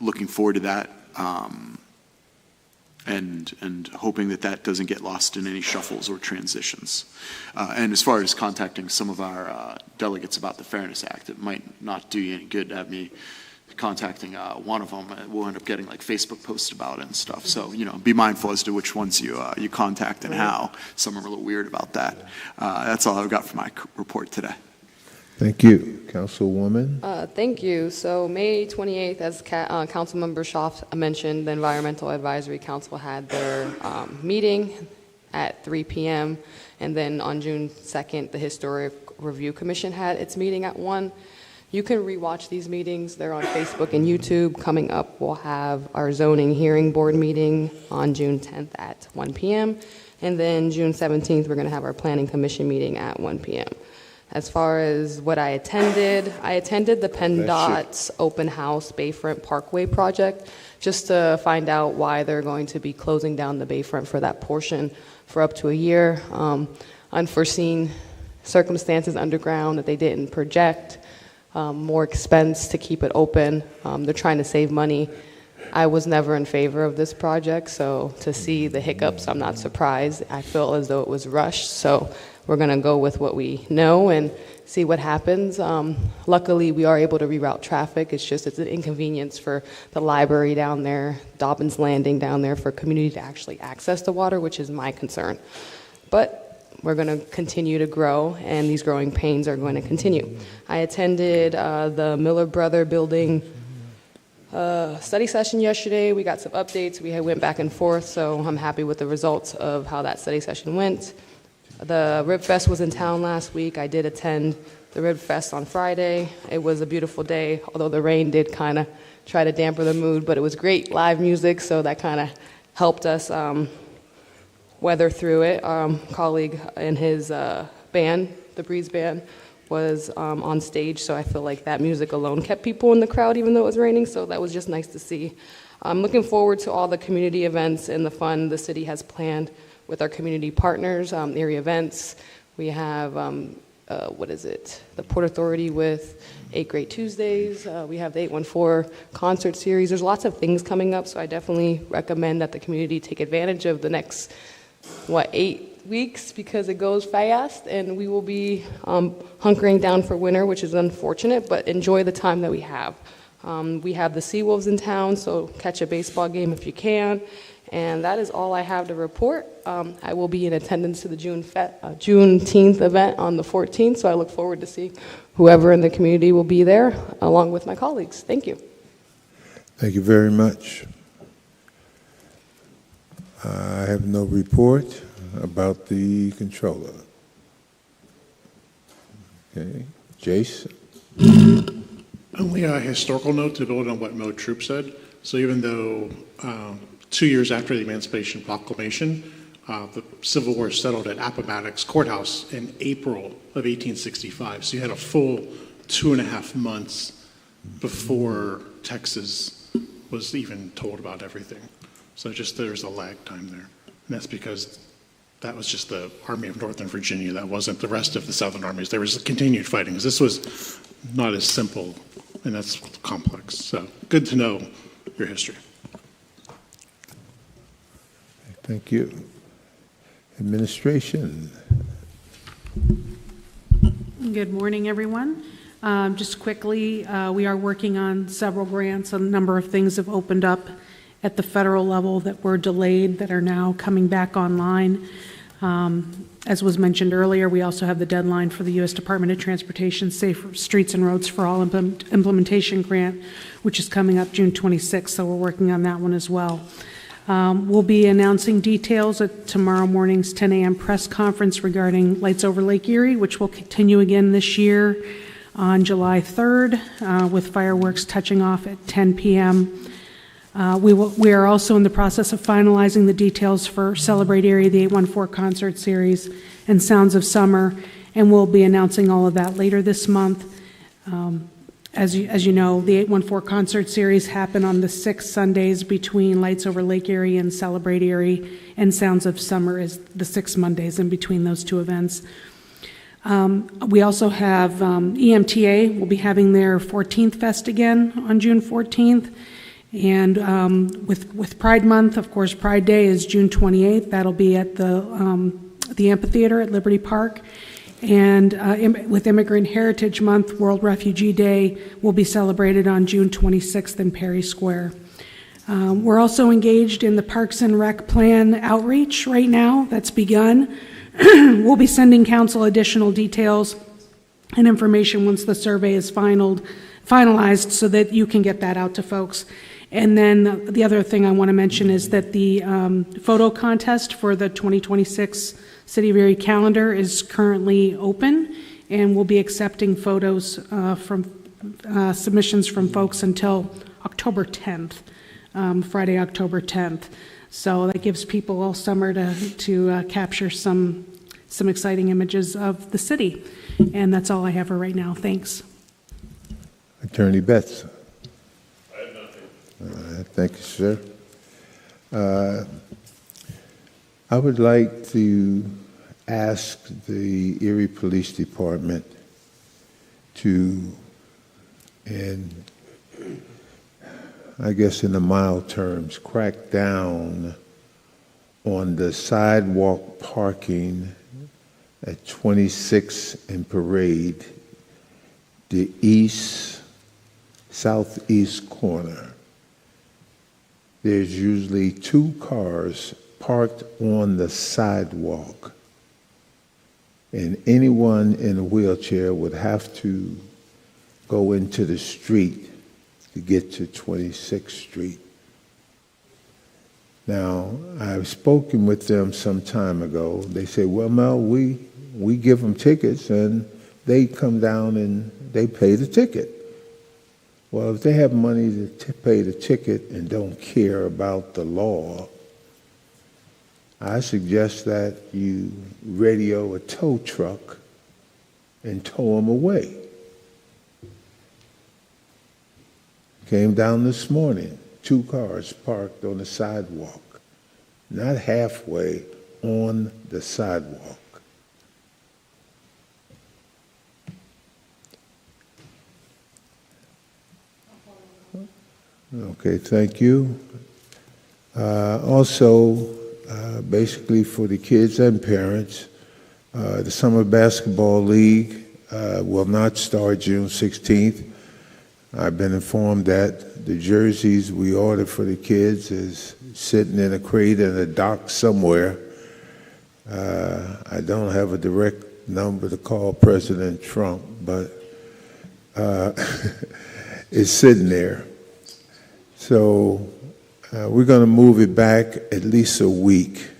looking forward to that, and hoping that doesn't get lost in any shuffles or transitions. And as far as contacting some of our delegates about the Fairness Act, it might not do you any good to have me contacting one of them. We'll end up getting like Facebook posts about it and stuff. So, be mindful as to which ones you contact and how. Some are a little weird about that. That's all I've got for my report today. Thank you. Councilwoman? Thank you. So May 28th, as Councilmember Schaaf mentioned, the Environmental Advisory Council had their meeting at 3 p.m. And then on June 2nd, the Historic Review Commission had its meeting at 1. You can rewatch these meetings. They're on Facebook and YouTube. Coming up, we'll have our zoning hearing board meeting on June 10th at 1 p.m. And then June 17th, we're going to have our planning commission meeting at 1 p.m. As far as what I attended the PennDOT's open house Bayfront Parkway project just to find out why they're going to be closing down the Bayfront for that portion for up to a year. Unforeseen circumstances underground that they didn't project. More expense to keep it open. They're trying to save money. I was never in favor of this project, so to see the hiccups, I'm not surprised. I feel as though it was rushed, so we're going to go with what we know and see what happens. Luckily, we are able to reroute traffic. It's an inconvenience for the library down there, Dobbins Landing down there, for community to actually access the water, which is my concern. But we're going to continue to grow, and these growing pains are going to continue. I attended the Miller Brother Building study session yesterday. We got some updates. We went back and forth, so I'm happy with the results of how that study session went. The Rib Fest was in town last week. I did attend the Rib Fest on Friday. It was a beautiful day, although the rain did kind of try to dampen the mood, but it was great live music, so that kind of helped us weather through it. Colleague in his band, the Breeze Band, was on stage, so I feel like that music alone kept people in the crowd even though it was raining, so that was just nice to see. I'm looking forward to all the community events and the fun the city has planned with our community partners, Erie Events. We have, the Port Authority with 8 Great Tuesdays. We have the 814 concert series. There's lots of things coming up, so I definitely recommend that the community take advantage of the next, 8 weeks because it goes fast, and we will be hunkering down for winter, which is unfortunate, but enjoy the time that we have. We have the Seawolves in town, so catch a baseball game if you can. And that is all I have to report. I will be in attendance to the Juneteenth event on the 14th, so I look forward to seeing whoever in the community will be there, along with my colleagues. Thank you. Thank you very much. I have no report about the controller. Okay, Jason? Only a historical note to build on what Mo Troop said. So even though 2 years after the Emancipation Proclamation, the Civil War settled at Appomattox Courthouse in April of 1865. So you had a full 2.5 months before Texas was even told about everything. So just there's a lag time there. And that's because that was just the Army of Northern Virginia. That wasn't the rest of the Southern armies. There was continued fighting. This was not as simple, and that's complex. So good to know your history. Thank you. Administration. Good morning, everyone. Just quickly, we are working on several grants. A number of things have opened up at the federal level that were delayed that are now coming back online. As was mentioned earlier, we also have the deadline for the U.S. Department of Transportation Safe Streets and Roads for All implementation grant, which is coming up June 26th, so we're working on that one as well. We'll be announcing details at tomorrow morning's 10 a.m. press conference regarding Lights Over Lake Erie, which will continue again this year on July 3rd, with fireworks touching off at 10 p.m. We are also in the process of finalizing the details for Celebrate Erie, the 814 concert series, and Sounds of Summer, and we'll be announcing all of that later this month. As you know, the 814 concert series happen on the 6 Sundays between Lights Over Lake Erie and Celebrate Erie, and Sounds of Summer is the 6 Mondays in between those two events. We also have EMTA will be having their 14th Fest again on June 14th. And with Pride Month, of course, Pride Day is June 28th. That'll be at the amphitheater at Liberty Park. And with Immigrant Heritage Month, World Refugee Day will be celebrated on June 26th in Perry Square. We're also engaged in the Parks and Rec Plan outreach right now. That's begun. We'll be sending council additional details and information once the survey is finalized so that you can get that out to folks. And then the other thing I want to mention is that the photo contest for the 2026 City of Erie calendar is currently open, and we'll be accepting photos from submissions from folks until October 10th, Friday, October 10th. So that gives people all summer to capture some exciting images of the city. And that's all I have for right now. Thanks. Attorney Betts. I have nothing. Thank you, sir. I would like to ask the Erie Police Department to, and I guess in the mild terms, crack down on the sidewalk parking at 26 and Parade, the southeast corner. There's usually 2 cars parked on the sidewalk, and anyone in a wheelchair would have to go into the street to get to 26th Street. Now, I've spoken with them some time ago. They say, well, Mel, we give them tickets, and they come down and they pay the ticket. Well, if they have money to pay the ticket and don't care about the law, I suggest that you radio a tow truck and tow them away. Came down this morning, 2 cars parked on the sidewalk, not halfway, on the sidewalk. Okay, thank you. Also, basically for the kids and parents. The Summer Basketball League will not start June 16th. I've been informed that the jerseys we ordered for the kids is sitting in a crate in a dock somewhere. I don't have a direct number to call President Trump, but it's sitting there. So we're going to move it back at least a week.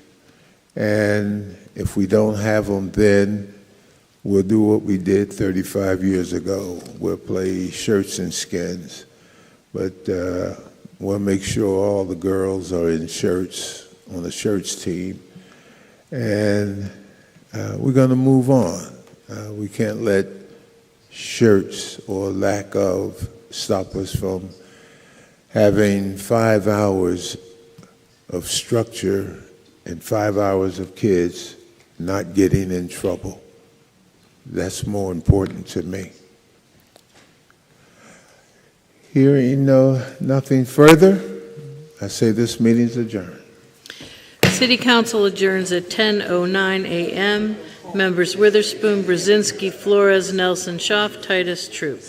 And if we don't have them then, we'll do what we did 35 years ago. We'll play shirts and skins. But we'll make sure all the girls are in shirts on the shirts team. And we're going to move on. We can't let shirts or lack of stop us from having 5 hours of structure and 5 hours of kids not getting in trouble. That's more important to me. Hearing nothing further, I say this meeting's adjourned. City Council adjourns at 10:09 a.m. Members Witherspoon, Brzezinski, Flores, Nelson, Schaaf, Titus, Troop.